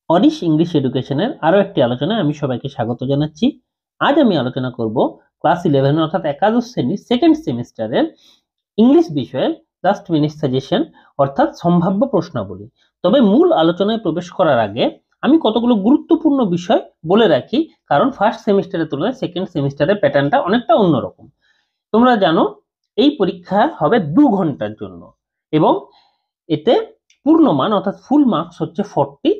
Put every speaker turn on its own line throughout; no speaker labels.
Auris English এডুকেশনের আরো একটি আলোচনায় আমি সবাইকে স্বাগত জানাচ্ছি। আজ আমি আলোচনা করব ক্লাস 11 অর্থাৎ একাদশ শ্রেণীর সেকেন্ড সেমিস্টারের ইংলিশ বিষয়ের লাস্ট মিনিট সাজেশন অর্থাৎ সম্ভাব্য প্রশ্নাবলী। তবে মূল আলোচনায় প্রবেশ করার আগে আমি কতগুলো গুরুত্বপূর্ণ বিষয় বলে রাখি, কারণ ফার্স্ট সেমিস্টারের তুলনায় সেকেন্ড সেমিস্টারের প্যাটার্নটা অনেকটা অন্যরকম। তোমরা জানো এই পরীক্ষা হবে 2 ঘন্টার জন্য এবং এতে পূর্ণমান অর্থাৎ ফুল মার্কস হচ্ছে 40।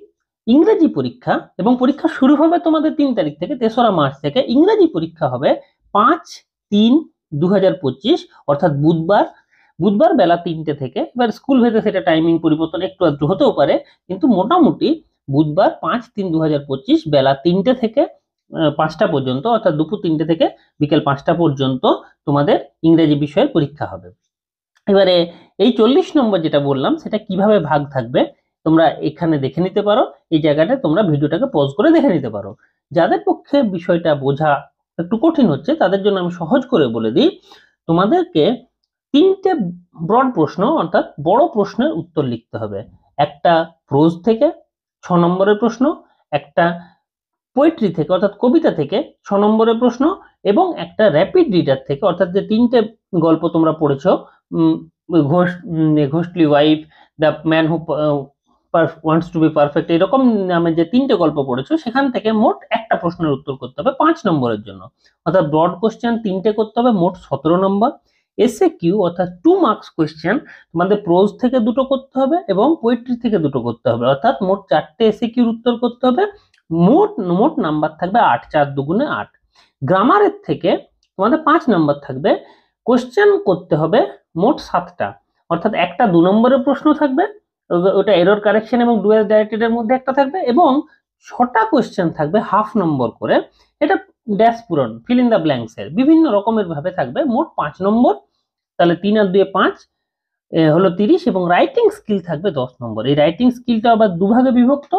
ইংরেজি পরীক্ষা এবং পরীক্ষা শুরু হবে তোমাদের 3 তারিখ থেকে, 3রা মার্চ থেকে। ইংরেজি পরীক্ষা হবে 5-3-2025 অর্থাৎ বুধবার বুধবার বেলা 3টে থেকে। এবার স্কুল ভেদে সেটা টাইমিং পরিবর্তন একটু আধটু হতেও পারে, কিন্তু মোটামুটি বুধবার 5-3-2025 বেলা 3টে থেকে 5টা পর্যন্ত, অর্থাৎ দুপুর 3টে থেকে বিকেল 5টা পর্যন্ত তোমাদের ইংরেজি বিষয়ের পরীক্ষা হবে। এবারে এই 40 নম্বর যেটা বললাম সেটা কিভাবে ভাগ থাকবে তোমরা এখানে দেখে নিতে পারো। এই জায়গাটা তোমরা ভিডিওটাকে পজ করে দেখে নিতে পারো। যাদের পক্ষে বিষয়টা বোঝা একটু কঠিন হচ্ছে তাদের জন্য আমি সহজ করে বলে দিই। তোমাদেরকে 3টে ব্রড প্রশ্ন অর্থাৎ বড় প্রশ্নের উত্তর লিখতে হবে। একটা প্রোজ থেকে 6 নম্বরের প্রশ্ন, একটা পোয়েট্রি থেকে অর্থাৎ কবিতা থেকে 6 নম্বরের প্রশ্ন, এবং একটা র্যাপিড রিডার থেকে অর্থাৎ যে 3টে গল্প তোমরা পড়েছো, ঘোস্টলি wife, the man who wants to be perfect, এরকম নামে যে 3টে গল্প পড়েছো সেখান থেকে মোট একটা প্রশ্নের উত্তর করতে হবে 5 নম্বরের জন্য। অর্থাৎ ব্রড কোশ্চেন 3টে করতে হবে, মোট 17 নম্বর। এসএ কিউ অর্থাৎ 2 মার্কস কোশ্চেন তোমাদের প্রোজ থেকে 2টো করতে হবে এবং পোয়েট্রি থেকে 2টো করতে হবে, অর্থাৎ মোট 4টে এসএ কিউর উত্তর করতে হবে। মোট মোট নাম্বার থাকবে 8, 4 দুগুণে 8। গ্রামারের থেকে তোমাদের 5 নাম্বার থাকবে। কোশ্চেন করতে হবে মোট 7টা, অর্থাৎ একটা 2 নম্বরের প্রশ্ন থাকবে, ওটা এরর কারেকশন এবং ডুয়াল ডাইরেক্টেড এর মধ্যে একটা থাকবে, এবং 6টা কোশ্চেন থাকবে হাফ নম্বর করে। এটা ড্যাশ পূরণ, ফিল ইন দ্য ব্ল্যাঙ্কস এর বিভিন্ন রকমের ভাবে থাকবে। মোট 5 নম্বর, তাহলে 3 আর 2 5 হলো 30, এবং রাইটিং স্কিল থাকবে 10 নম্বর। এই রাইটিং স্কিলটা আবার দুভাগে বিভক্ত।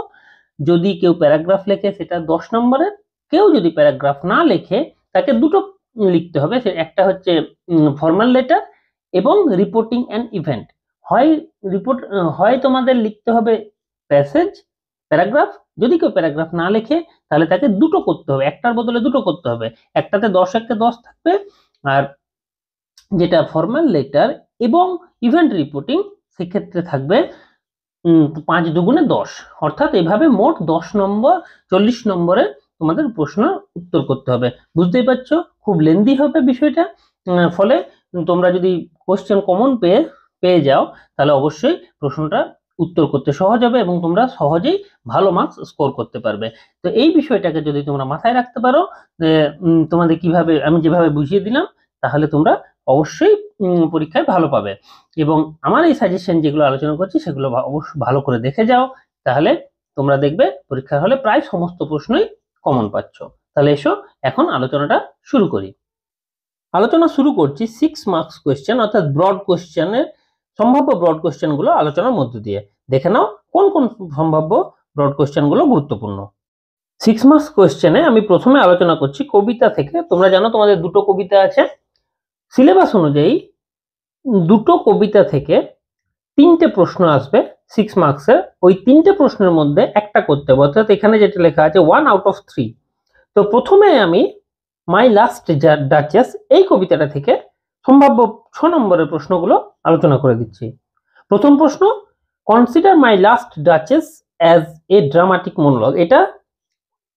যদি কেউ প্যারাগ্রাফ লেখে সেটা 10 নম্বরের, কেউ যদি প্যারাগ্রাফ না লেখে তাকে 2টো লিখতে হবে। একটা হচ্ছে ফর্মাল লেটার এবং রিপোর্টিং অ্যান ইভেন্ট। হয় তোমাদের লিখতে হবে প্যাসেজ, প্যারাগ্রাফ। যদি কেউ প্যারাগ্রাফ না লেখে তাহলে তাকে 2টো করতে হবে, একটার বদলে 2টো করতে হবে। একটাতে 10, একটা 10 থাকবে, আর যেটা ফর্মাল লেটার এবং ইভেন্ট রিপোর্টিং সেক্ষেত্রে থাকবে 5 দুগুণে 10, অর্থাৎ এভাবে মোট 10 নম্বর 40 নম্বরে তোমাদের প্রশ্ন উত্তর করতে হবে। বুঝতেই পারছো খুব লেন্দি হবে বিষয়টা। ফলে তোমরা যদি কোশ্চেন কমন পেয়ে যাও তাহলে অবশ্যই প্রশ্নটা উত্তর করতে সহজ হবে এবং তোমরা সহজেই ভালো মার্কস স্কোর করতে পারবে। তো এই বিষয়টাকে যদি তোমরা মাথায় রাখতে পারো, তোমাদের কিভাবে আমি যেভাবে বুঝিয়ে দিলাম, তাহলে তোমরা অবশ্যই পরীক্ষায় ভালো পাবে। এবং আমার এই সাজেশন যেগুলো আলোচনা করছি সেগুলো অবশ্যই ভালো করে দেখে যাও, তাহলে তোমরা দেখবে পরীক্ষার হলে প্রায় সমস্ত প্রশ্নই কমন পাচ্ছ। তাহলে এসো এখন আলোচনাটা শুরু করি। আলোচনা শুরু করছি 6 মার্কস কোশ্চেন অর্থাৎ ব্রড কোশ্চেনের সম্ভাব্য ব্রড কোশ্চেন গুলো আলোচনার মধ্য দিয়ে। দেখে নাও কোন কোন সম্ভাব্য ব্রড কোশ্চেন গুলো গুরুত্বপূর্ণ। 6 মার্কস কোশ্চেনে আমি প্রথমে আলোচনা করছি কবিতা থেকে। তোমরা জানো তোমাদের 2টো কবিতা আছে। সিলেবাস অনুযায়ী 2টো কবিতা থেকে 3টে প্রশ্ন আসবে 6 মার্কসের। ওই 3টে প্রশ্নের মধ্যে একটা করতে হবে, অর্থাৎ এখানে যেটা লেখা আছে 1 আউট অফ 3। তো প্রথমে আমি মাই লাস্ট ডাচেস এই কবিতাটা থেকে সম্ভাব্য 6 নম্বরের প্রশ্নগুলো আলোচনা করে দিচ্ছি। প্রথম প্রশ্ন, consider my last duchess as a dramatic monologue. এটা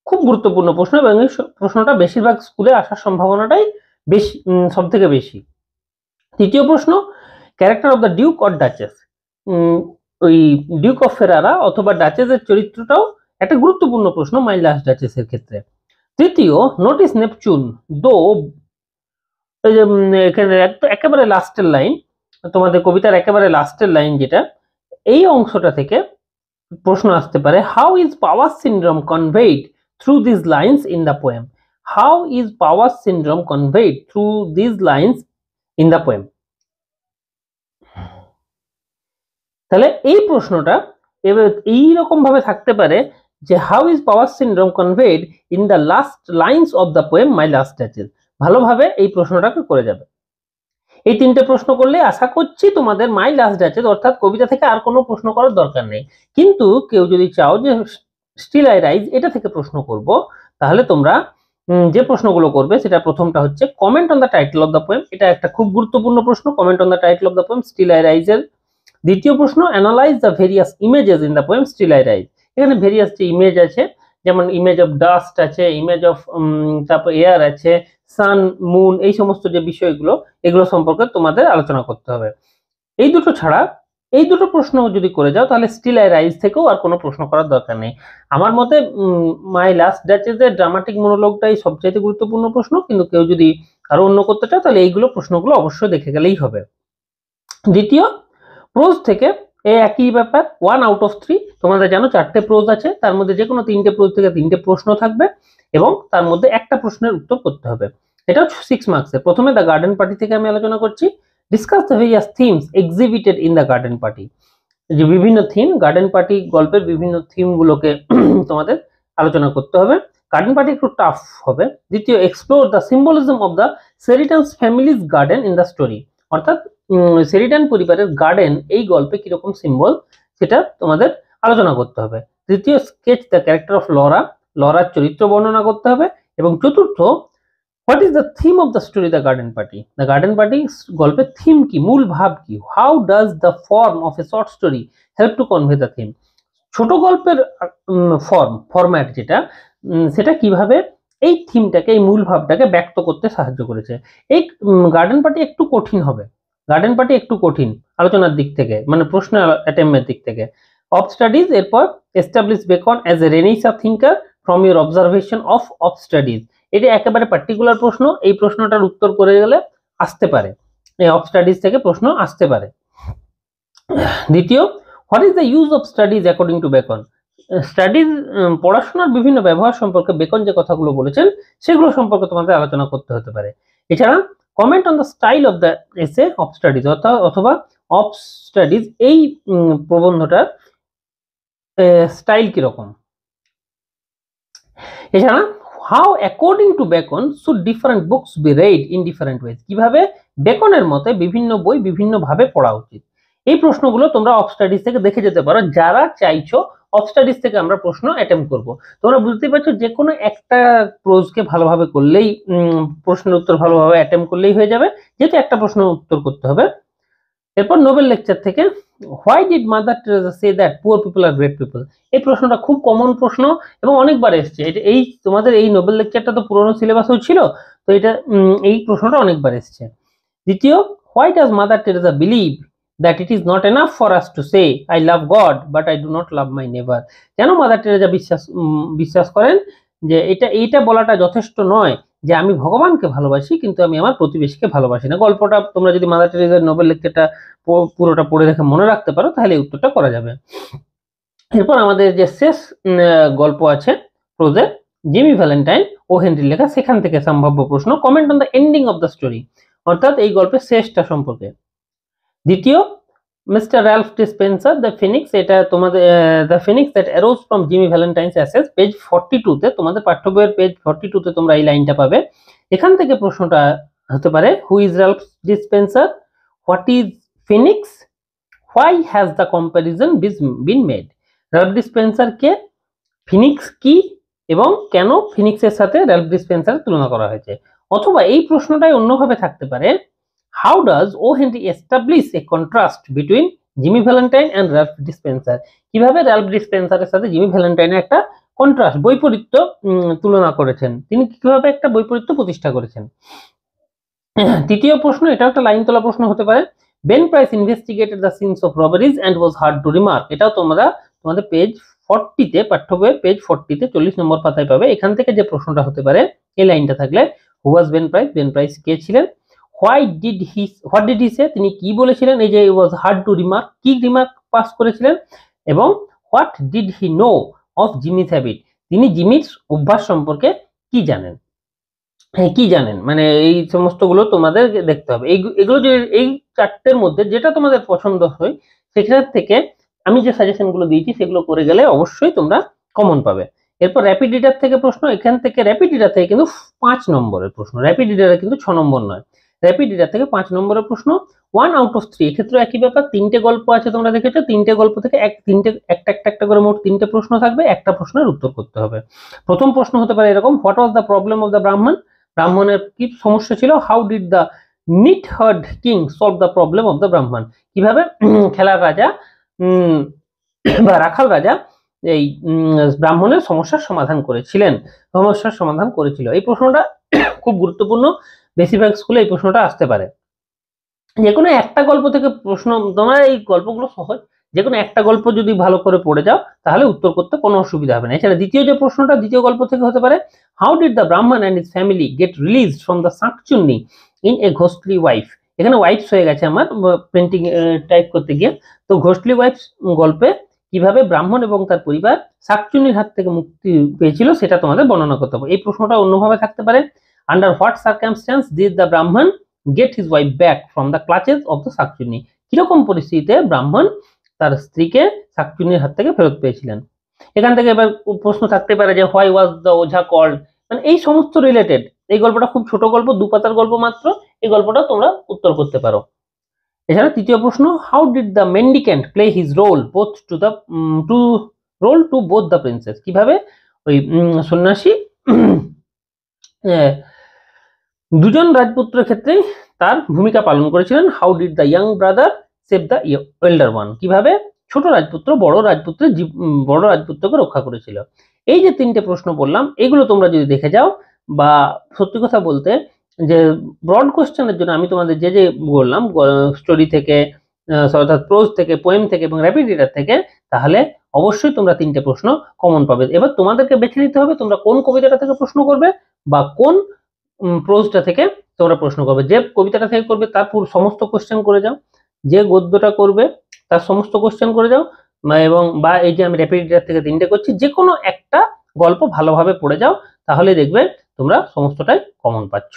খুব গুরুত্বপূর্ণ প্রশ্ন এবং এই প্রশ্নটা বেশিরভাগ স্কুলে আসার সম্ভাবনাটাই বেশি, সব থেকে বেশি। তৃতীয় প্রশ্ন, character of the Duke or duchess. ওই ডিউক অফ ফেরারা অথবা ডাচেসের চরিত্রটাও একটা গুরুত্বপূর্ণ প্রশ্ন মাই লাস্ট ডাচেসের ক্ষেত্রে। তৃতীয়, নোটিস নেপচুন দো, এখানে একেবারে লাস্টের লাইন, তোমাদের কবিতার একেবারে লাস্টের লাইন যেটা, এই অংশটা থেকে প্রশ্ন আসতে পারে, how is power syndrome conveyed through this lines in the poem. How is power syndrome conveyed through this lines in the poem. তাহলে এই প্রশ্নটা এবার এইরকম ভাবে থাকতে পারে যে how is power syndrome conveyed in the last lines of the poem my last duchess. ভালোভাবে এই প্রশ্নটাকে করে যাবে। এই 3টে প্রশ্ন করলে আশা করছি তোমাদের মাই লাস্ট ডাচেস অর্থাৎ কবিতা থেকে আর কোনো প্রশ্ন করার দরকার নেই। কিন্তু কেউ যদি চাও যে স্টিল আই রাইজ এটা থেকে প্রশ্ন করব, তাহলে তোমরা যে প্রশ্নগুলো করবে সেটা প্রথমটা হচ্ছে comment on the title of the poem. এটা একটা খুব গুরুত্বপূর্ণ প্রশ্ন, comment on the title of the poem still I rise এর। দ্বিতীয় প্রশ্ন analyse the various images in the poem still I rise. এখানে ভেরিয়াস যে ইমেজ আছে, যেমন ইমেজ অফ ডাস্ট আছে, ইমেজ অফ তারপর এয়ার আছে, সান, মুন, এই সমস্ত যে বিষয়গুলো এগুলো সম্পর্কে তোমাদের আলোচনা করতে হবে। এই দুটো ছাড়া এই দুটো প্রশ্ন যদি করে যাও তাহলে স্টিল আই রাইজ থেকেও আর কোনো প্রশ্ন করার দরকার নেই। আমার মতে মাই লাস্ট ডাচেসের ড্রামাটিক মনোলগটাই সবচেয়ে গুরুত্বপূর্ণ প্রশ্ন, কিন্তু কেউ যদি আরো অন্য করতে চাও তাহলে এইগুলো প্রশ্নগুলো অবশ্যই দেখে গেলেই হবে। দ্বিতীয়, প্রোজ থেকে এই একই ব্যাপার, 1 আউট অফ 3। তোমাদের জানো 4টে প্রোজ আছে, তার মধ্যে যে কোনো 3টে প্রোজ থেকে 3টে প্রশ্ন থাকবে এবং তার মধ্যে একটা প্রশ্নের উত্তর করতে হবে। এটা 6 মার্কসের। প্রথমে দ্য গার্ডেন পার্টি থেকে আমি আলোচনা করছি। Discuss the various themes এক্সিবিটেড in the garden party. যে বিভিন্ন থিম, গার্ডেন পার্টি গল্পের বিভিন্ন থিম গুলোকে তোমাদের আলোচনা করতে হবে। গার্ডেন পার্টি একটু টাফ হবে। দ্বিতীয়, explore the symbolism of the Sheridans families garden in the story. অর্থাৎ সেরিটান পরিবারের গার্ডেন এই গল্পে কিরকম সিম্বল সেটা তোমাদের আলোচনা করতে হবে। তৃতীয়, sketch the character of Laura. Lawler চরিত্র বর্ণনা করতে হবে। এবং চতুর্থ, what is the theme of the story the garden party. The garden party গল্পের থিম কি, মূল ভাব কি। How does the form of a short story help to convey the theme. ছোট গল্পের ফরম্যাট যেটা, সেটা কিভাবে এই থিমটাকে, এই মূল ভাবটাকে ব্যক্ত করতে সাহায্য করেছে। এই গার্ডেন পার্টি একটু কঠিন হবে, গার্ডেন পার্টি একটু কঠিন আলোচনার দিক থেকে, মানে প্রশ্ন অ্যাটেম্পের দিক থেকে। অফ স্টাডিজ, এরপর establish beacon as a renaissance thinker from your observation of studies. এটা একেবারে পার্টিকুলার প্রশ্ন, এই প্রশ্নটার উত্তর করে গেলে আসতে পারে, এই অফ স্টাডিজ থেকে প্রশ্ন আসতে পারে। দ্বিতীয়, what is the use of studies according to beacon. Studies, পড়াশোনার বিভিন্ন ব্যবহার সম্পর্কে বেকন যে কথাগুলো বলেছেন সেগুলো সম্পর্কে তোমাদের আলোচনা করতে হতে পারে। এছাড়া comment on the style of the essay of studies, অথবা অফ স্টাডিজ এই প্রবন্ধটার স্টাইল কিরকম। এছাড়া how according to Bacon should different books be read in different ways. কিভাবে বেকনের মতে বিভিন্ন বই বিভিন্ন ভাবে পড়া উচিত। এই প্রশ্নগুলো তোমরা অফ স্টাডিজ থেকে দেখে যেতে পারো যারা চাইছো অফ স্টাডিজ থেকে আমরা প্রশ্ন অ্যাটেম্প করব। তোমরা বুঝতে পারছো যে কোনো একটা প্রোজকে ভালোভাবে করলেই, প্রশ্নের উত্তর ভালোভাবে অ্যাটেম্প করলেই হয়ে যাবে, যেহেতু একটা প্রশ্ন উত্তর করতে হবে। এরপর নোবেল লেকচার থেকে why did Mother Teresa say that poor people are great people. এই প্রশ্নটা খুব কমন প্রশ্ন এবং অনেকবার এসছে। এই তোমাদের এই নোবেল লেকচারটা তো পুরোনো সিলেবাসেও ছিল, তো এটা এই প্রশ্নটা অনেকবার এসছে। দ্বিতীয়, why does Mother Teresa believe that it is not enough for us to say I love God but I do not love my neighbour. কেন মাদার টেরেসা বিশ্বাস করেন যে এইটা বলাটা যথেষ্ট নয় যে আমি ভগবানকে ভালোবাসি কিন্তু আমি আমার প্রতিবেশীকে ভালোবাসি না। গল্পটা তোমরা যদি মাদার টেরেসার নোবেল লেকচারটা পুরোটা পড়ে দেখে মনে রাখতে পারো তাহলে এই উত্তরটা করা যাবে। এরপর আমাদের যে শেষ গল্প আছে প্রোজে, জিমি ভ্যালেন্টাইন ও হেনরি লেখা, সেখান থেকে সম্ভাব্য প্রশ্ন comment on the ending of the story, অর্থাৎ এই গল্পের শেষটা সম্পর্কে। দ্বিতীয়, mister Ralph D Spencer the phoenix, এটা তোমাদের the phoenix that arose from Jimmy Valentine's ashes, page 42 তে, তোমাদের পাঠ্য বইয়ের পেজ 42 তে তোমরা এই লাইনটা পাবে। এখান থেকে প্রশ্নটা হতে পারে who is Ralph dispenser, what is Phoenix, why has the comparison been made. Ralph dispenser K, Phoenix কি এবং কেন ফিনিক্সের সাথে র্যালফ ডিসপেন্সারের তুলনা করা হয়েছে। অথবা এই প্রশ্নটাই অন্যভাবে থাকতে পারে, how does O Henry establish a contrast between Jimmy Valentine and Ralph D Spencer. কিভাবে র্যালফ ডিসপেন্সারের সাথে জিমি ভ্যালেন্টাইনের একটা কন্ট্রাস্ট, বৈপরীত্য তুলনা করেছেন, তিনি কিভাবে একটা বৈপরীত্য প্রতিষ্ঠা করেছেন। তৃতীয় প্রশ্ন, এটা একটা লাইন তোলা প্রশ্ন হতে পারে, Ben Price investigated the scenes of robberies and was heard to remark. এটাও তোমরা তোমাদের পেজ 40 তে, পাঠ্য বইয়ের পেজ 40 তে 40 নম্বর পাতায় পাবে। এখান থেকে যে প্রশ্নটা হতে পারে এই লাইনটা থাকলে, হু ওয়াজ বেন প্রাইস, বেন প্রাইস কে ছিলেন, হোয়াট ডিড হি সে, তিনি কি বলেছিলেন, এই যে ওয়াজ হার্ড টু রিমার্ক, কি রিমার্ক পাস করেছিলেন, এবং what did he know of Jimmy's habit, তিনি জিমির অভ্যাস সম্পর্কে কি জানেন। কি জানেন মানে এই সমস্তগুলো তোমাদের দেখতে হবে। এগুলো যে এই চারটের মধ্যে যেটা তোমাদের পছন্দ হয় সেখান থেকে আমি যে সাজেশনগুলো দিয়েছি সেগুলো করে গেলে অবশ্যই তোমরা কমন পাবে। এরপর র্যাপিড রিডার থেকে প্রশ্ন, এখান থেকে র্যাপিড রিডার থেকে কিন্তু 5 নম্বরের প্রশ্ন, র্যাপিড রিডারে কিন্তু 6 নম্বর নয়, র্যাপিড রিডার থেকে 5 নম্বরের প্রশ্ন। 1 আউট অফ 3 এক্ষেত্রে একই ব্যাপার, তিনটে গল্প আছে তোমরা দেখেছো, তিনটে গল্প থেকে একটা করে মোট তিনটে প্রশ্ন থাকবে, একটা প্রশ্নের উত্তর করতে হবে। প্রথম প্রশ্ন হতে পারে এরকম, what was the problem of the Brahmin, ব্রাহ্মণের কি সমস্যা ছিল। How did the neat hard king solve the problem of the Brahmin, কিভাবে খেলার রাজা বা রাখাল রাজা এই ব্রাহ্মণের সমস্যার সমাধান করেছিল। এই প্রশ্নটা খুব গুরুত্বপূর্ণ, বেশিরভাগ স্কুলে এই প্রশ্নটা আসতে পারে। যে কোনো একটা গল্প থেকে প্রশ্ন, তোমার এই গল্পগুলো সহজ, যে কোনো একটা গল্প যদি ভালো করে পড়ে যাও তাহলে উত্তর করতে কোনো অসুবিধা হবে না। এছাড়া দ্বিতীয় যে প্রশ্নটা দ্বিতীয় গল্প থেকে হতে পারে, হাউ ডিড দ্য ব্রাহ্মণ and his family get release from the শাকচুন্নি ইন এ ঘোস্টলি ওয়াইফ। এখানে ওয়াইফস হয়ে গেছে আমার প্রিন্টিং টাইপ করতে গিয়ে। তো ঘোস্টলি ওয়াইফস গল্পে কিভাবে ব্রাহ্মণ এবং তার পরিবার শাকচুন্নির হাত থেকে মুক্তি পেয়েছিল সেটা তোমাদের বর্ণনা করতে হবে। এই প্রশ্নটা অন্যভাবে থাকতে পারে, under what circumstance did the brahmin get his wife back from the clutches of the shakchunni, কিরকম পরিস্থিতিতে ব্রাহ্মণ তার স্ত্রীকে শাকচুন্নির হাত থেকে ফেরত পেয়েছিলেন। এখান থেকে এবার প্রশ্ন থাকতে পারে যে why was the ojha called, মানে এই সমস্ত রিলেটেড। এই গল্পটা খুব ছোট গল্প, 2 পাতার গল্প মাত্র, এই গল্পটা তোমরা উত্তর করতে পারো। এছাড়া তৃতীয় প্রশ্ন, how did the mendicant play his role both to both the princess, কিভাবে ওই সন্ন্যাসী দুজন রাজপুত্রের ক্ষেত্রে তার ভূমিকা পালন করেছিলেন। How did the young brother save the এল্ডার one, কিভাবে ছোট রাজপুত্র বড় রাজপুত্রকে রক্ষা করেছিল। এই যে তিনটে প্রশ্ন বললাম, এগুলো তোমরা যদি দেখে যাও, বা সত্যি কথা বলতে যে ব্রড কোশ্চেনের জন্য আমি তোমাদের যে যে বললাম স্টোরি থেকে, অর্থাৎ প্রোজ থেকে, পোয়েম থেকে এবং র্যাপিড রিডার থেকে, তাহলে অবশ্যই তোমরা তিনটে প্রশ্ন কমন পাবে। এবার তোমাদেরকে বেছে নিতে হবে তোমরা কোন কবিতাটা থেকে প্রশ্ন করবে বা কোন প্রোজটা থেকে তোমরা প্রশ্ন করবে। যে কবিতাটা থেকে করবে তার সমস্ত কোশ্চেন করে যাও, যে গদ্যটা করবে তার সমস্ত কোশ্চেন করে যাও, এবং বা এই যে আমি র্যাপিড রিডার থেকে তিনটে করছি, যে কোনো একটা গল্প ভালোভাবে পড়ে যাও, তাহলে দেখবে তোমরা সমস্তটাই কমন পাচ্ছ।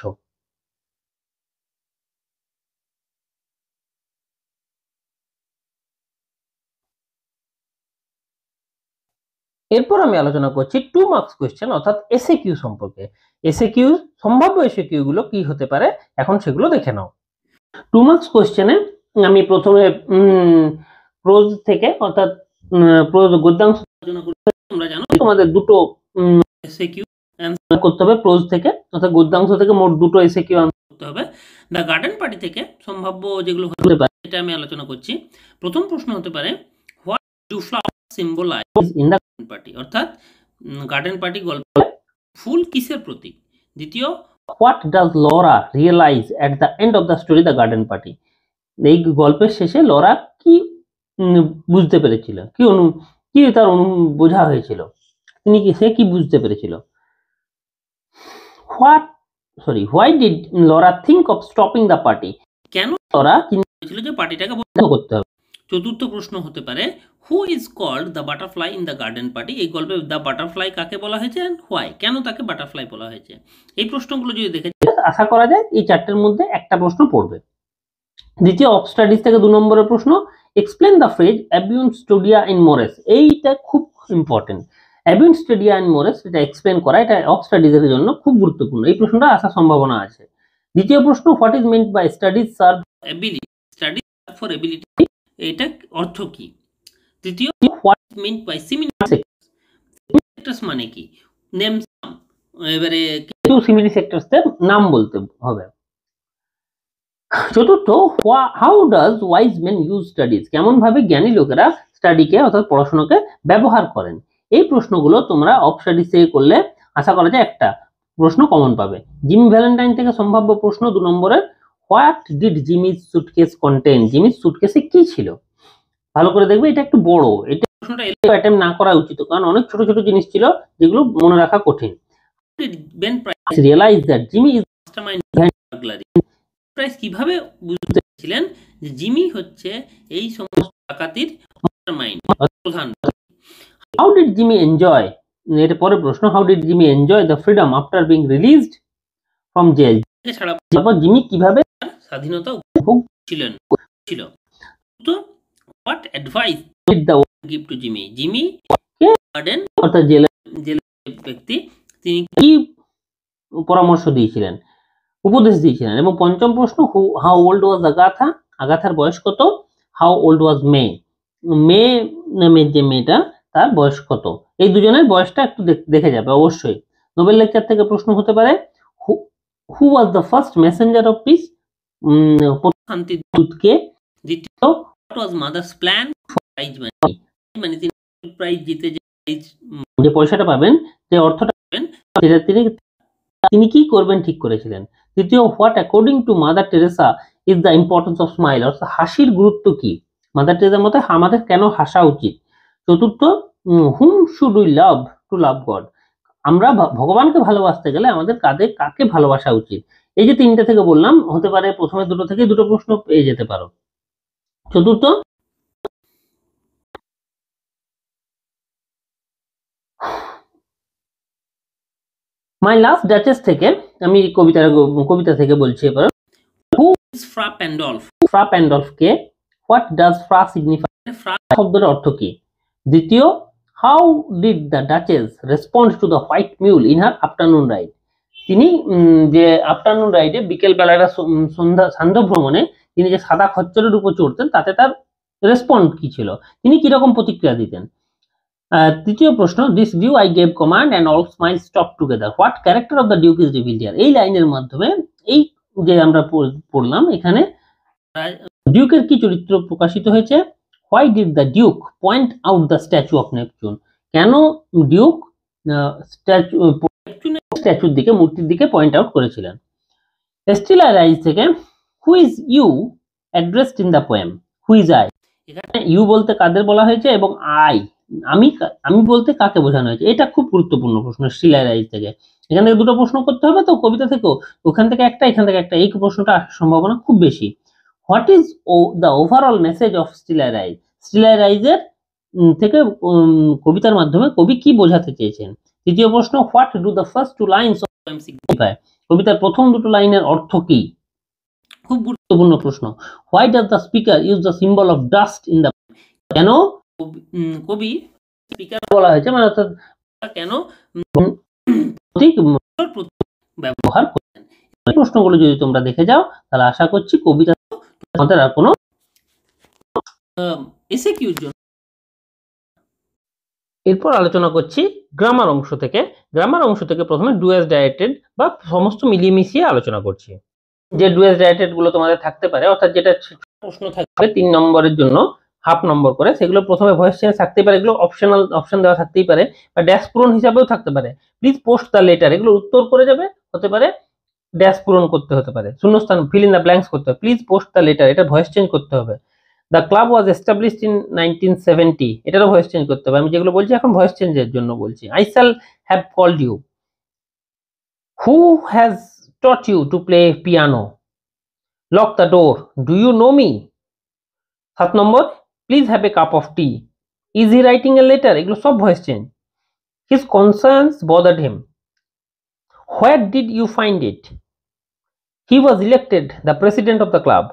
এরপর আমি আলোচনা করছি 2 মার্কস কোশ্চেন অর্থাৎ এসএ কিউ সম্পর্কে। এসএ কিউ, সম্ভাব্য এসএ কিউ গুলো কি হতে পারে এখন সেগুলো দেখে নাও। 2 মার্কস কোশ্চেনে আমি প্রথমে প্রোজ থেকে অর্থাৎ প্রোজ গদ্যাংশ আলোচনা করব। তোমরা জানো তোমাদের দুটো এসএ কিউ অ্যানসার করতে হবে প্রোজ থেকে, অর্থাৎ গদ্যাংশ থেকে মোট দুটো এসএ কিউ অ্যানসার করতে হবে। দ্য গার্ডেন পার্টি থেকে সম্ভাব্য যেগুলো হতে পারে এটা আমি আলোচনা করছি। প্রথম প্রশ্ন হতে পারে, what do flower symbolise in the garden party, অর্থাৎ গার্ডেন পার্টি গল্পে ফুল কিসের প্রতীক। দ্বিতীয়, what does Laura realise at the end of the story the garden party, এই গল্পের শেষে লরা কি বুঝতে পেরেছিল, কি তার বোঝা হয়েছিল, সে কি বুঝতে পেরেছিল। Why did Laura think of stopping the party, কেন লরা চিন্তা করেছিল যে পার্টিটাকে বন্ধ করতে হবে। চতুর্থ প্রশ্ন হতে পারে, who is called the butterfly in the garden party, এই গল্পে দ্য বাটারফ্লাই কাকে বলা হয়েছে, হোয়াই, কেন তাকে বাটারফ্লাই বলা হয়েছে। এই প্রশ্নগুলো যদি দেখে আশা করা যায় এই চারটের মধ্যে একটা প্রশ্ন পড়বে। দ্বিতীয়, অফ স্টাডিজ থেকে 2 নম্বরের প্রশ্ন, explain the phrase abeunt studia in mores, এইটা খুব important. Abeunt studia in mores এটা এক্সপ্লেন করা, এটা অফ স্টাডিজ এর জন্য খুব গুরুত্বপূর্ণ, এই প্রশ্নটা আসার সম্ভাবনা আছে। দ্বিতীয় প্রশ্ন, what is meant by studies serve ability, studies serve for ability, এটা অর্থ কি। তৃতীয়, what is meant by similar sectors মানে কি, নেম সাম, এবারে কিছু সিমিলার সেক্টরসের নাম বলতে হবে। চতুর্থ, how does wise men use studies, কেমন ভাবে জ্ঞানী লোকেরা স্টাডিকে অর্থাৎ পড়াশোনাকে ব্যবহার করেন। এই প্রশ্নগুলো তোমরা অফ স্টাডিজ থেকে করলে আশা করা যায় একটা প্রশ্ন কমন পাবে। জিমি ভ্যালেন্টাইন থেকে সম্ভাব্য প্রশ্ন 2 নম্বরের, what did Jimmy's suitcase contain, Jimmy's সুটকেসে কি ছিল। ভালো করে দেখবে, এটা একটু বড়, এটা প্রশ্নটা অ্যাটেম্প না করা উচিত, কারণ অনেক ছোট ছোট জিনিস ছিল যেগুলো মনে রাখা কঠিন। Did Ben Price realise that Jimmy is mastermind behind burglary, Price কিভাবে বুঝতে পেরেছিলেন যে জিমি হচ্ছে এই সমস্ত ডাকাতির মাস্টারমাইন্ড, প্রধান। হাউ ডিড জিমি এনজয়, এর পরের প্রশ্ন, how did Jimmy enjoy the freedom after being released from jail, ছাড়া তারপর জিমি কিভাবে স্বাধীনতা উপভোগ ছিল। তো what advice did the give to Jimmy, Jimmy garden অর্থাৎ জেলের ব্যক্তি তিনি কি পরামর্শ দিয়েছিলেন, উপদেশ দিয়েছিলেন। এবং পঞ্চম প্রশ্ন, হাউ ওল্ড ওয়াজ দ্য গাথা আগাথার বয়স কত, হাউ ওল্ড ওয়াজ মে, মে নামের যে মেয়েটা তার বয়স কত, এই দুজনের বয়সটা একটু দেখে যাবে অবশ্যই। নোবেল লেকচার থেকে প্রশ্ন হতে পারে, who was the first messenger of peace, শান্তির দূত কে, দ্বিতীয় what was mother's plan for prize money, মানে তিনি প্রাইজ জিতে যে পয়সাটা পাবেন, যে অর্থটা পাবেন, সেটা তিনি কি করবেন ঠিক করেছিলেন। তৃতীয়, what according to mother Teresa is the importance of smile, অর্থাৎ হাসির গুরুত্ব কি, মাদার টেরেসার মতে আমাদের কেন হাসা উচিত। চতুর্থ, whom should we love to love God, আমরা ভগবানকে ভালোবাসতে গেলে আমাদের কাকে ভালোবাসা উচিত। এই যে তিনটে থেকে বললাম, হতে পারে প্রথমে দুটো থেকে দুটো প্রশ্ন পেয়ে যেতে পারো। চতুর্থ, মাই লাস্ট ডাচেস থেকে আমি কবিতা থেকে বলছি এবার, who is Fra Pandolf, Fra Pandolf কে, what does Fra signify, Fra শব্দের অর্থ কি। দ্বিতীয়, how did the duchess respond to the white mule in her afternoon ride, তিনি যে আফটারনুন রাইডে বিকেল বেলাটা সান্ধ্য ভ্রমণে তিনি যে সাদা খচ্চরের উপর চড়তেন, তাতে তার রেসপন্ড কি ছিল, তিনি কিরকম প্রতিক্রিয়া দিতেন। তৃতীয় প্রশ্ন, this dew I gave command and all smile stop together, what character of the duke is revealed here, এই লাইনের মাধ্যমে এই যে আমরা পড়লাম এখানে ডিউকের কি চরিত্র প্রকাশিত হয়েছে। Why did the duke point out the statue of Neptune, কেন ডিউক স্ট্যাচুর দিকে, মূর্তির দিকে পয়েন্ট আউট করেছিলেন। স্টিল আই রাইজ থেকে, who is you addressed in the poem, who is I, এখানে ইউ বলতে কাদের বলা হয়েছে এবং আই আমি বলতে কাকে বোঝানো হয়েছে, এটা খুব গুরুত্বপূর্ণ প্রশ্ন স্টিল আই রাইজ থেকে। এখান থেকে দুটো প্রশ্ন করতে হবে তো কবিতা থেকেও, ওখান থেকে একটা এখান থেকে একটা, এই প্রশ্নটা আসার সম্ভাবনা খুব বেশি। What is the overall message of Still I Rise, Still I রাইজের থেকে কবিতার মাধ্যমে কবি কি বোঝাতে চেয়েছেন। তৃতীয় প্রশ্ন, what do the first two lines of poem signify, কবিতার প্রথম দুটো লাইনের অর্থ কি, খুব গুরুত্বপূর্ণ প্রশ্ন। Why does the speaker use the symbol of dust in the, কেন কবি স্পিকার বলা হয়েছে, মানে অর্থাৎ কেন ব্যবহার করছেন। এই প্রশ্নগুলো যদি তোমরা দেখে যাও তাহলে আশা করছি কবিতা আমাদের আর কোনো এসএকিউর জন্য। এরপর আলোচনা করছি গ্রামার অংশ থেকে। গ্রামার অংশ থেকে প্রথমে ডু অ্যাজ ডাইরেক্টেড বা সমস্ত মিলিয়ে মিশিয়ে আলোচনা করছি। যে ডু অ্যাজ ডাইরেক্টেড গুলো তোমাদের থাকতে পারে, অর্থাৎ যেটা প্রশ্ন থাকবে 3 নম্বরের জন্য হাফ নম্বর করে, সেগুলো প্রথমে ভয়েস চেঞ্জ থাকতেই পারে, এগুলো অপশন দেওয়া থাকতেই পারে, বা ড্যাশ পূরণ হিসাবেও থাকতে পারে। প্লিজ পোস্ট দ্য লেটার, এগুলো উত্তর করে যাবে, হতে পারে ড্যাশ পূরণ করতে হতে পারে, শূন্যস্থান ফিল ইন দ্য ব্ল্যাঙ্কস করতে হবে। প্লিজ পোস্ট দ্য লেটার, এটা ভয়েস চেঞ্জ করতে হবে। The club was established in 1970, এটারও ভয়েস চেঞ্জ করতে হবে। আমি যেগুলো বলছি এখন ভয়েস চেঞ্জের জন্য বলছি। I shall have called you, who has taught you to play piano, lock the door, do you know me. 7 number, please have a cup of tea, is he writing a letter, এগুলো সব voice change. His concerns bothered him, where did you find it, he was elected the president of the club,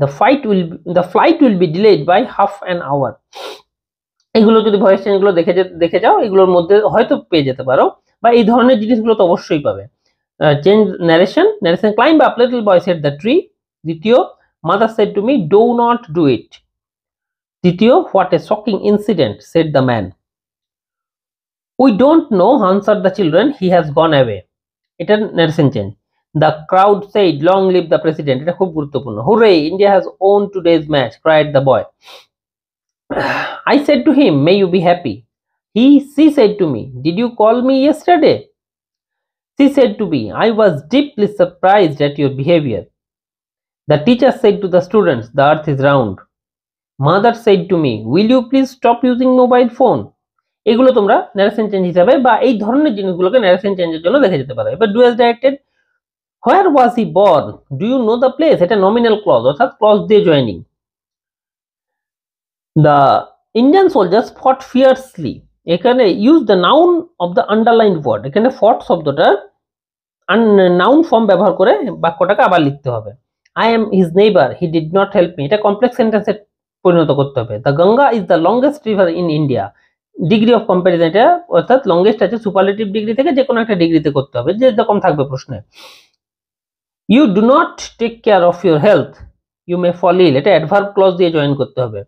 the flight will be delayed by half an hour। এগুলো যদি voice change গুলো দেখে যাও, এগুলোর মধ্যে হয়তো পেয়ে যেতে পারো, বা এই ধরনের জিনিসগুলো তো অবশ্যই পাবে। Change narration, climb up little boy said the tree। দ্বিতীয়, mother said to me do not do it। তৃতীয়, what a shocking incident said the man। we don't know answered the children, he has gone away। এটা narration change। The crowd said long live the president, এটা খুব গুরুত্বপূর্ণ। hooray, India has won today's match, cried the boy। I said to him, may you be happy। she said to me, did you call me yesterday? She said to me, I was deeply surprised at your behavior। The teacher said to the students, the earth is round। Mother said to me, will you please stop using mobile phone। এগুলো তোমরা narration change হিসাবে বা এই ধরনের জিনিসগুলোকে narration চেঞ্জের জন্য দেখে যেতে পারো। এবার do as directed, where was he born, do you know the place, এটা nominal clause, অর্থাৎ clause দিয়ে joining। the Indian soldiers fought fiercely, এখানে use the noun of the underlined word, এখানে fought শব্দটা noun form ব্যবহার করে বাক্যটাকে আবার লিখতে হবে। I am his neighbor, he did not help me, এটা কমপ্লেক্স সেন্টেন্সে পরিণত করতে হবে। the Ganga is the longest river in India, degree of comparison, এটা অর্থাৎ লংগেস্ট আছে সুপারলেটিভ ডিগ্রি থেকে যে কোনো একটা ডিগ্রিতে করতে হবে, যে রকম থাকবে প্রশ্নে। you do not take care of your health, you may fall ill, এটা অ্যাডভার্ব ক্লজ দিয়ে জয়েন করতে হবে।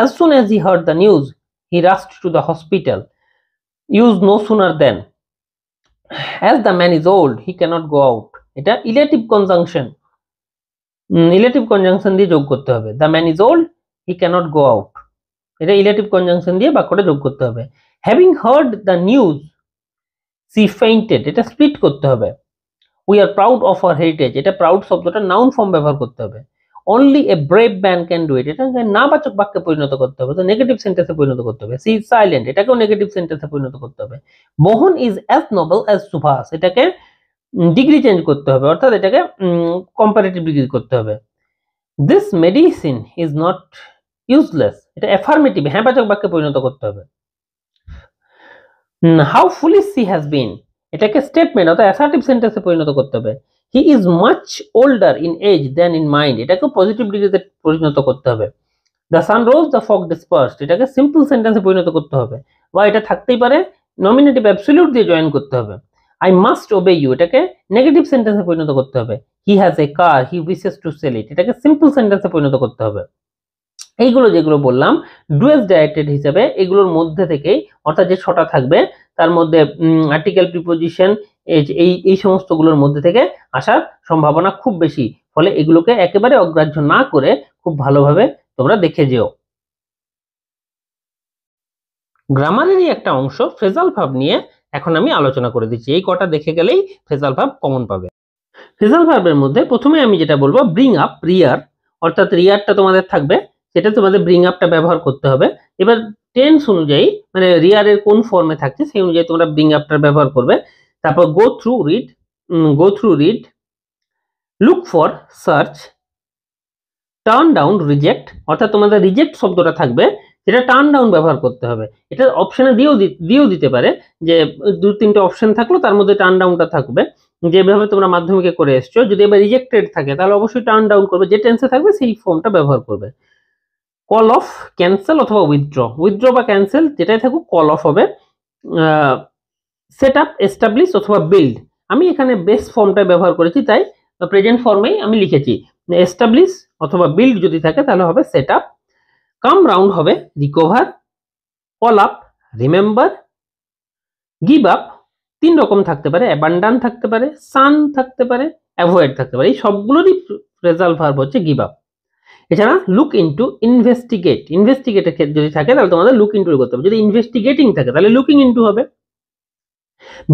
as soon as he heard the news he rushed to the hospital, use no sooner than, as the man is old he cannot go out, এটা illative conjunction, illative conjunction দিয়ে যোগ করতে হবে। the man is old he cannot go out, এটা illative conjunction দিয়ে বাক্যটা যোগ করতে হবে। having heard the news she fainted, এটা স্প্লিট করতে হবে। we are proud of our heritage, এটা প্রাউড শব্দটা নাউন ফর্ম ব্যবহার করতে হবে। only a brave man can do it, এটা নাবাচক বাক্যে পরিণত করতে হবে, তো নেগেটিভ সেন্টেন্সে পরিণত করতে হবে। she is silent, এটাকেও নেগেটিভ সেন্টেন্সে পরিণত করতে হবে। মোহন is as noble as Subhash, এটাকে ডিগ্রি চেঞ্জ করতে হবে, অর্থাৎ এটাকে কম্পারেটিভ ডিগ্রি করতে হবে। this medicine is not useless, এটা অ্যাফার্মেটিভ হ্যাঁবাচক বাক্যে পরিণত করতে হবে। how foolish she has been, এটাকে স্টেটমেন্ট অর্থাৎ অ্যাসার্টিভ সেন্টেন্সে পরিণত করতে হবে। he is much older in age than in mind, এটাকে পজিটিভ ডিগ্রিতে পরিণত করতে হবে। the sun rose the fog dispersed, এটাকে সিম্পল সেন্টেন্সে পরিণত করতে হবে, বা এটা থাকতেই পারে নমিনেটিভ অ্যাবসলিউট দিয়ে জয়েন করতে হবে। I must obey you, এটাকে নেগেটিভ সেন্টেন্সে পরিণত করতে হবে। he has a car he wishes to sell it, এটাকে সিম্পল সেন্টেন্সে পরিণত করতে হবে। এইগুলো যেগুলো বললাম ডুয়েস ডাইরেক্টেড হিসাবে, এগুলোর মধ্যে থেকেই অর্থাৎ যে ছটা থাকবে তার মধ্যে আর্টিকেল প্রিপোজিশন এই সমস্তগুলোর মধ্যে থেকে আসার সম্ভাবনা খুব বেশি, ফলে এগুলোকে একেবারে অগ্রাহ্য না করে খুব ভালোভাবে তোমরা দেখে যেও। গ্রামারেরই একটা অংশ ফ্রেজাল ভার্ব নিয়ে এখন আমি আলোচনা করে দিচ্ছি, এই কটা দেখে গেলেই ফ্রেজাল ভার্ব কমন পাবে। ফ্রেজাল ভার্বের মধ্যে প্রথমে আমি যেটা বলবো ব্রিং আপ, রিয়ার, অর্থাৎ রিয়ারটা তোমাদের থাকবে, সেটা তোমাদের ব্রিং আপটা ব্যবহার করতে হবে। এবার টেন্স অনুযায়ী মানে রিয়ারের কোন ফর্মে থাকছে সেই অনুযায়ী তোমরা ব্রিং আপটা ব্যবহার করবে। তারপর go through read, look for search, turn down reject, অর্থাৎ তোমাদের রিজেক্ট শব্দটা থাকবে সেটা টার্ন ডাউন ব্যবহার করতে হবে। এটা অপশনে দিয়েও দিতে পারে, যে দু তিনটে অপশন থাকলো তার মধ্যে টার্ন ডাউনটা থাকবে, যেভাবে তোমরা মাধ্যমিকে করে এসছো। যদি এবার রিজেক্টেড থাকে তাহলে অবশ্যই টার্ন ডাউন করবে, যে টেন্সে থাকবে সেই ফর্মটা ব্যবহার করবে। কল অফ, ক্যান্সেল অথবা উইথড্র বা ক্যান্সেল যেটাই থাকুক কল অফ হবে। সেট আপ, এস্টাবলিশ অথবা বিল্ড, আমি এখানে বেস ফর্মটা ব্যবহার করেছি তাই প্রেজেন্ট ফর্মেই আমি লিখেছি। এস্টাবলিশ অথবা বিল্ড যদি থাকে তাহলে হবে সেট আপ। কাম রাউন্ড হবে recover, call up remember, give up তিন রকম থাকতে পারে, অ্যাবান্ডান থাকতে পারে, সান থাকতে পারে, অ্যাভয়েড থাকতে পারে, এই সবগুলোরই ফ্রেজাল ভার্ব হচ্ছে গিভ আপ। এছাড়া লুক ইনটু, ইনভেস্টিগেট যদি থাকে তাহলে তোমাদের লুক ইনটু করতে হবে, যদি ইনভেস্টিগেটিং থাকে তাহলে লুকিং ইনটু হবে।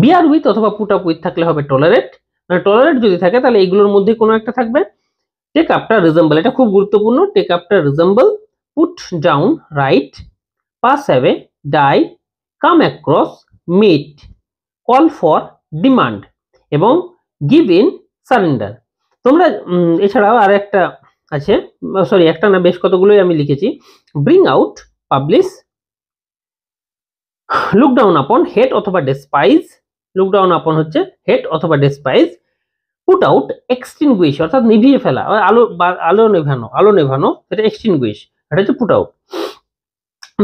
বিয়ার উইথ অথবা পুট আপ উইথ থাকলে হবে টলারেট, মানে টলারেট যদি থাকে তাহলে এইগুলোর মধ্যে কোনো একটা থাকবে। টেক আপটা রিজেম্বল, এটা খুব গুরুত্বপূর্ণ, টেক আপটা resemble, put down write, pass away die, come across meet, call for demand এবং গিভ ইন সারেন্ডার। তোমরা এছাড়াও আর একটা আছে, সরি একটা না বেশ কতগুলোই আমি লিখেছি। Bring out, publish, look down upon, hate অথবা ডেসপাইজ, লুক ডাউন আপন হচ্ছে হেট অথবা ডেসপাইজ। পুট আউট, এক্সটিংগুইশ অর্থাৎ নিভিয়ে ফেলা, আলো নেভানো সেটা এক্সটিংগুইশ, এটা হচ্ছে put out.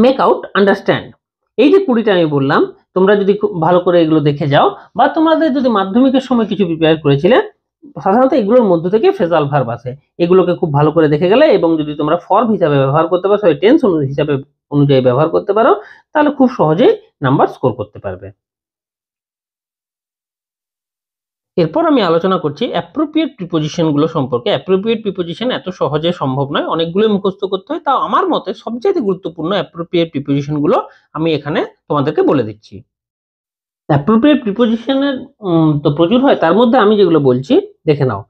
Make out, understand, এই যে 20টা আমি বললাম তোমরা যদি খুব ভালো করে এগুলো দেখে যাও, বা তোমাদের যদি মাধ্যমিকের সময় কিছু প্রিপেয়ার করেছিলে সাধারণত এগুলোর মধ্যে থেকে ফ্রেজাল ভার্ব আছে, এগুলোকে খুব ভালো করে দেখে গেলে এবং যদি তোমরা ফর্ম হিসাবে ব্যবহার করতে পারো, টেন্স হিসাবে অনুযায়ী ব্যবহার করতে পারো, তাহলে খুব সহজেই নাম্বার স্কোর করতে পারবে। এরপর আমি আলোচনা করছি অ্যাপ্রোপ্রিয়েট প্রিপোজিশন গুলো সম্পর্কে। অ্যাপ্রোপ্রিয়েট প্রিপোজিশন এত সহজে সম্ভব নয়, অনেকগুলো মুখস্থ করতে হয়, তাও আমার মতে সবচেয়ে গুরুত্বপূর্ণ অ্যাপ্রোপ্রিয়েট প্রিপোজিশন গুলো আমি এখানে তোমাদেরকে বলে দিচ্ছি। অ্যাপ্রোপ্রিয়েট প্রিপোজিশনের তো প্রচুর হয়, তার মধ্যে আমি যেগুলো বলছি দেখে নাও।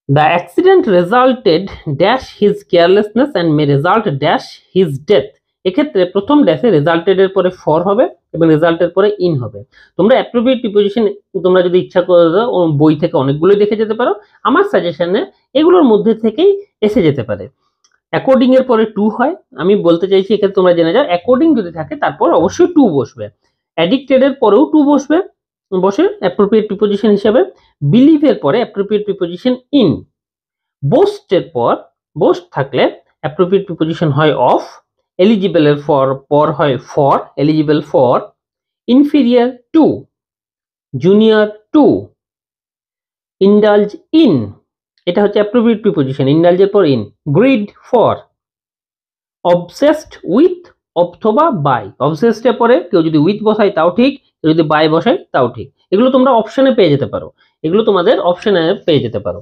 The accident resulted dash his carelessness and may result dash his death, এক্ষেত্রে প্রথম ড্যাশে রেজাল্টেড এর পরে ফর হবে এবং রেজাল্টের পরে ইন হবে। তোমরা অ্যাপ্রোপ্রিয়েট প্রিপোজিশন তোমরা যদি ইচ্ছা করে বই থেকে অনেকগুলোই দেখে যেতে পারো, আমার সাজেশনে এগুলোর মধ্যে থেকেই এসে যেতে পারে। অ্যাকর্ডিং এর পরে টু হয়, আমি বলতে চাইছি এক্ষেত্রে তোমরা জেনে যাও অ্যাকর্ডিং যদি থাকে তারপর অবশ্যই টু বসবে। অ্যাডিক্টেড এর পরেও টু বসে অ্যাপ্রোপ্রিয়েট প্রিপোজিশন হিসেবে। বিলিভ এর পরে অ্যাপ্রোপ্রিয়েট প্রিপোজিশন ইন। বোস্ট এর বোস্ট থাকলে অ্যাপ্রোপ্রিয়েট প্রিপোজিশন হয় অফ। এলিজিবল এর পর হয় for, eligible for. Inferior to, junior to, indulge in, এটা হচ্ছে অ্যাপ্রোপ্রিয়েট প্রিপোজিশন, ইন্ডালজের পর in. Greed for, obsessed with অথবা বাই। অবসেসড এর পরে কেউ যদি উইথ বসায় তাও ঠিক, কেউ যদি বাই বসায় তাও ঠিক। এগুলো তোমরা অপশনে পেয়ে যেতে পারো, এগুলো তোমাদের অপশনে পেয়ে যেতে পারো।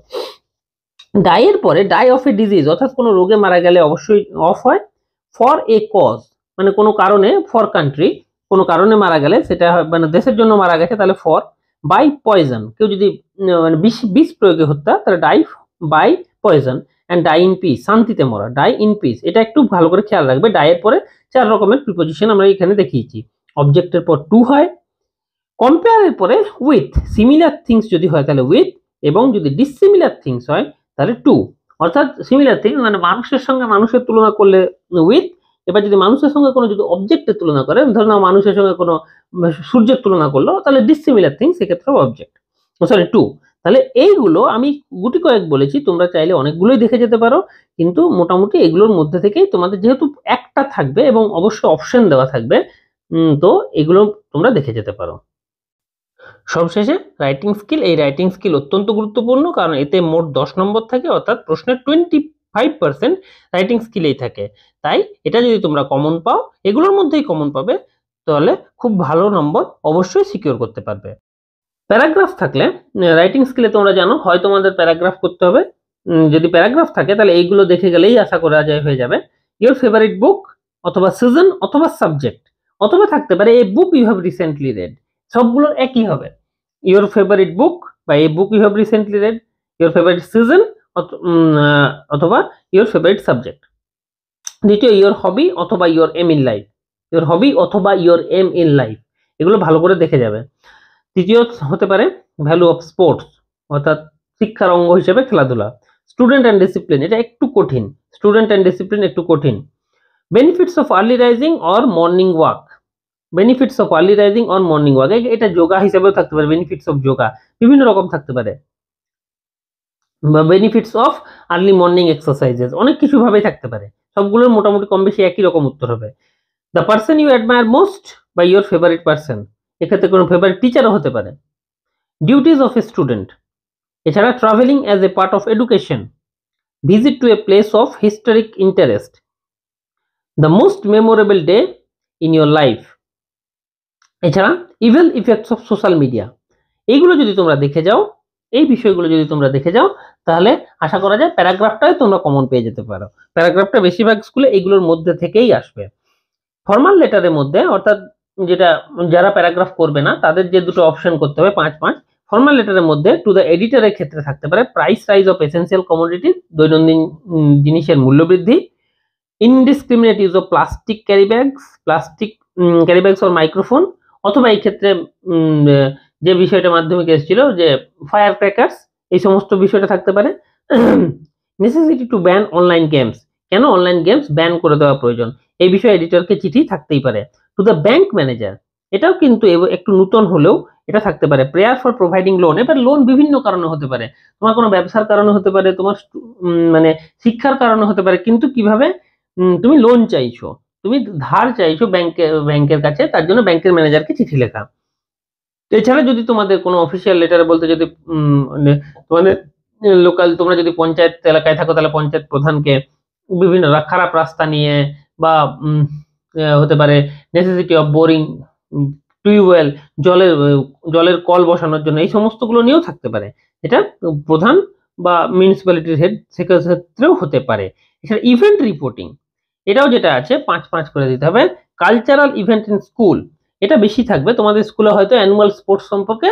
ডাই এর পরে ডাই অফ এ ডিজিজ, অর্থাৎ কোনো রোগে মারা গেলে অবশ্যই অফ হয়। ফর এ কজ, মানে কোনো কারণে, ফর কান্ট্রি, কোনো কারণে মারা গেলে, সেটা মানে দেশের জন্য মারা গেছে তাহলে ফর। বাই পয়জন, কেউ যদি মানে বিষ প্রয়োগে হত্যা, তাহলে die by poison. And die in peace, শান্তিতে মরা, ডাই ইন পিস। এটা একটু ভালো করে খেয়াল রাখবে, ডাই এর পরে 4 রকমের প্রিপোজিশন আমরা এখানে দেখিয়েছি। অবজেক্টের পর টু হয়, কম্পেয়ার এর পরে উইথ, সিমিলার থিংস যদি হয় তাহলে উইথ, এবং যদি ডিসিমিলার থিংস হয় তাহলে টু। অর্থাৎ সিমিলার থিং মানে মানুষের সঙ্গে মানুষের তুলনা করলে উইথ, এবার যদি মানুষের সঙ্গে কোনো যদি অবজেক্টের তুলনা করে, ধরুন মানুষের সঙ্গে কোনো সূর্যের তুলনা করলো, তাহলে ডিসিমিলার থিং, সেক্ষেত্রে অবজেক্ট, সরি টু। তাহলে এইগুলো আমি গুটি কয়েক বলেছি, তোমরা চাইলে অনেকগুলোই দেখে যেতে পারো, কিন্তু মোটামুটি এগুলোর মধ্যে থেকেই তোমাদের যেহেতু একটা থাকবে এবং অবশ্যই অপশন দেওয়া থাকবে, তো এগুলো তোমরা দেখে যেতে পারো। সবশেষে রাইটিং স্কিল, এই রাইটিং স্কিল অত্যন্ত গুরুত্বপূর্ণ, কারণ এতে মোট 10 নম্বর থাকে, অর্থাৎ প্রশ্নের 25% রাইটিং স্কিলেই থাকে। তাই এটা যদি তোমরা কমন পাও, এগুলোর মধ্যেই কমন পাবে, তাহলে খুব ভালো নম্বর অবশ্যই সিকিউর করতে পারবে। প্যারাগ্রাফ থাকলে, রাইটিং স্কিলে তোমরা জানো হয় তোমাদের প্যারাগ্রাফ করতে হবে, যদি প্যারাগ্রাফ থাকে তাহলে এইগুলো দেখে গেলেই আশা করা যায় হয়ে যাবে। ইওর ফেভারিট বুক, অথবা সিজন, অথবা সাবজেক্ট, অথবা থাকতে পারে a book you have recently read. সবগুলো একই হবে, ইওর ফেভারিট বুক বা a book you have recently read, your favourite season, অথবা ইওর ফেভারিট সাবজেক্ট। দ্বিতীয়, ইওর হবি অথবা your aim in life, your hobby অথবা ইওর এম ইন লাইফ, এগুলো ভালো করে দেখে যাবে। তৃতীয় হতে পারে ভ্যালু অফ স্পোর্টস, অর্থাৎ শিক্ষার অঙ্গ হিসেবে খেলাধুলা। স্টুডেন্ট অ্যান্ড ডিসিপ্লিন, এটা একটু কঠিন, স্টুডেন্ট অ্যান্ড ডিসিপ্লিন একটু কঠিন। Benefits of early rising or morning walk, benefits of early rising or morning walk, এটা যোগা হিসেবেও থাকতে পারে, বেনিফিটস অফ যোগা বিভিন্ন রকম থাকতে পারে, বা benefits of early morning exercises, অনেক কিছু ভাবেই থাকতে পারে, সবগুলোর মোটামুটি কম বেশি একই রকম উত্তর হবে। The person you admire most বা ইওর ফেভারিট পার্সন, এক্ষেত্রে কোনো ফেভারিট টিচারও হতে পারে। ডিউটিজ অফ এ স্টুডেন্ট, এছাড়া travelling as a part of education, visit to a place of historic interest, the most memorable day in your life, এছাড়া evil effects of social media. এইগুলো যদি তোমরা দেখে যাও, এই বিষয়গুলো যদি তোমরা দেখে যাও, তাহলে আশা করা যায় প্যারাগ্রাফটাই তোমরা কমন পেয়ে যেতে পারো। প্যারাগ্রাফটা বেশিরভাগ স্কুলে এইগুলোর মধ্যে থেকেই আসবে। ফর্মাল লেটারের মধ্যে, অর্থাৎ যেটা যারা প্যারাগ্রাফ করবে না তাদের যে দুটো অপশন করতে হবে 5-5, ফর্মাল লেটারের মধ্যে টু দ্য এডিটরের ক্ষেত্রে থাকতে পারে price rise of essential commodity, দৈনন্দিন জিনিসের মূল্য বৃদ্ধি। Indiscriminate use of plastic carry bags or microphone, অথবা এই ক্ষেত্রে যে বিষয়টা মাধ্যমিকে এসেছিল যে ফায়ার ক্র্যাকার্স, এই সমস্ত বিষয়টা থাকতে পারে। Necessity to ban online games, কেন অনলাইন গেমস ব্যান করে দেওয়া প্রয়োজন, এই বিষয়ে এডিটরকে চিঠি থাকতেই পারে। টু দ্য ব্যাংক ম্যানেজার, এটাও কিন্তু একটু নতুন হলেও এটা থাকতে পারে। প্রেয়ার ফর প্রোভাইডিং লোন, এবার লোন বিভিন্ন কারণে হতে পারে, তোমার কোনো ব্যবসার কারণে হতে পারে, তোমার মানে শিক্ষার কারণে হতে পারে, কিন্তু কিভাবে তুমি লোন চাইছো, তুমি ধার চাইছো ব্যাংকের কাছে, তার জন্য ব্যাংকের ম্যানেজারকে চিঠি লেখা। এছাড়া যদি তোমাদের কোনো অফিসিয়াল লেটারে বলতে, যদি তোমাদের লোকাল, তোমরা যদি পঞ্চায়েত এলাকায় থাকো তাহলে পঞ্চায়েত প্রধানকে বিভিন্ন খারাপ রাস্তা নিয়ে, বা হতে পারে নেসেসিটি অফ বোরিং টিউবওয়েল, জলের কল বসানোর জন্য, এই সমস্তগুলো নিয়েও থাকতে পারে। এটা প্রধান বা মিউনিসিপ্যালিটির হেড সেক্ষেত্রেও হতে পারে। এছাড়া ইভেন্ট রিপোর্টিং, এটাও যেটা আছে 5-5 করে দিতে হবে। কালচারাল ইভেন্ট ইন স্কুল, এটা বেশি থাকবে, তোমাদের স্কুলে হয়তো অ্যানুয়াল স্পোর্টস সম্পর্কে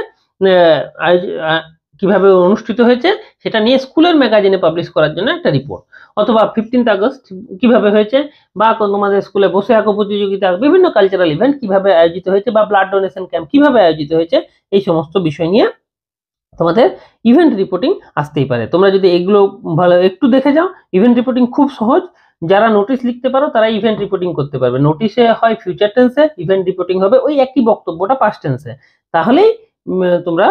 কিভাবে অনুষ্ঠিত হয়েছে সেটা নিয়ে স্কুলের ম্যাগাজিনে পাবলিশ করার জন্য একটা রিপোর্ট, অথবা 15th আগস্ট কিভাবে হয়েছে, বা তোমাদের স্কুলে বসে আঁকো প্রতিযোগিতা, বিভিন্ন কালচারাল ইভেন্ট কিভাবে আয়োজিত হয়েছে, বা ব্লাড ডোনেশন ক্যাম্প কিভাবে আয়োজিত হয়েছে, এই সমস্ত বিষয় নিয়ে তোমাদের ইভেন্ট রিপোর্টিং আসতেই পারে। তোমরা যদি এগুলো ভালো একটু দেখে যাও, ইভেন্ট রিপোর্টিং খুব সহজ, যারা নোটিশ লিখতে পারো তারা ইভেন্ট রিপোর্টিং করতে পারবে। নোটিশে হয় ফিউচার টেন্সে, ইভেন্ট রিপোর্টিং হবে ওই একই বক্তব্যটা পাস্ট টেন্সে। তাহলেই তোমরা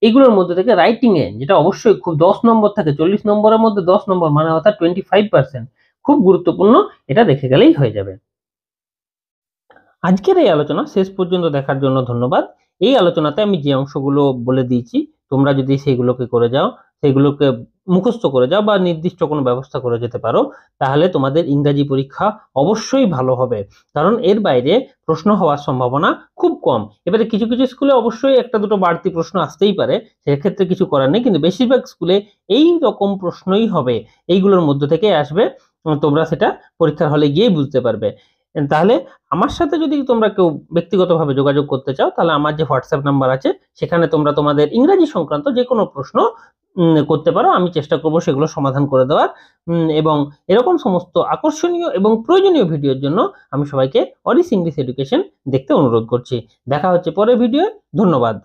এগুলোর মধ্যে থেকে রাইটিং এ, যেটা অবশ্যই খুব 10 নম্বর থাকে, 40 নম্বরের মধ্যে 10 নম্বর মানে অর্থাৎ 25%, খুব গুরুত্বপূর্ণ, এটা দেখে গেলেই হয়ে যাবে। আজকের এই আলোচনা শেষ পর্যন্ত দেখার জন্য ধন্যবাদ। এই আলোচনাতে আমি যে অংশগুলো বলে দিয়েছি, তোমরা যদি সেইগুলোকে করে যাও, সেগুলোকে মুখস্থ করে যাও বা নির্দিষ্ট কোনো ব্যবস্থা করে যেতে পারো, তাহলে তোমাদের ইংরাজি পরীক্ষা অবশ্যই ভালো হবে। কারণ এর বাইরে প্রশ্ন হওয়ার সম্ভাবনা খুব কম। এবারে কিছু কিছু স্কুলে অবশ্যই একটা দুটো বাড়তি প্রশ্ন আসতেই পারে, সেক্ষেত্রে কিছু করার নেই, কিন্তু বেশিরভাগ স্কুলে এই রকম প্রশ্নই হবে, এইগুলোর মধ্যে থেকে আসবে। তোমরা সেটা পরীক্ষার হলে গিয়েই বুঝতে পারবে। তাহলে আমার সাথে যদি তোমরা কেউ ব্যক্তিগতভাবে যোগাযোগ করতে চাও, তাহলে আমার যে হোয়াটসঅ্যাপ নাম্বার আছে সেখানে তোমরা তোমাদের ইংরাজি সংক্রান্ত যে কোনো প্রশ্ন করতে পারো। আমি চেষ্টা করব সেগুলো সমাধান করে দেওয়ার। এবং এরকম সমস্ত আকর্ষণীয় এবং প্রয়োজনীয় ভিডিওর জন্য আমি সবাইকে অরিস ইংলিশ এডুকেশন দেখতে অনুরোধ করছি। দেখা হচ্ছে পরের ভিডিও। ধন্যবাদ।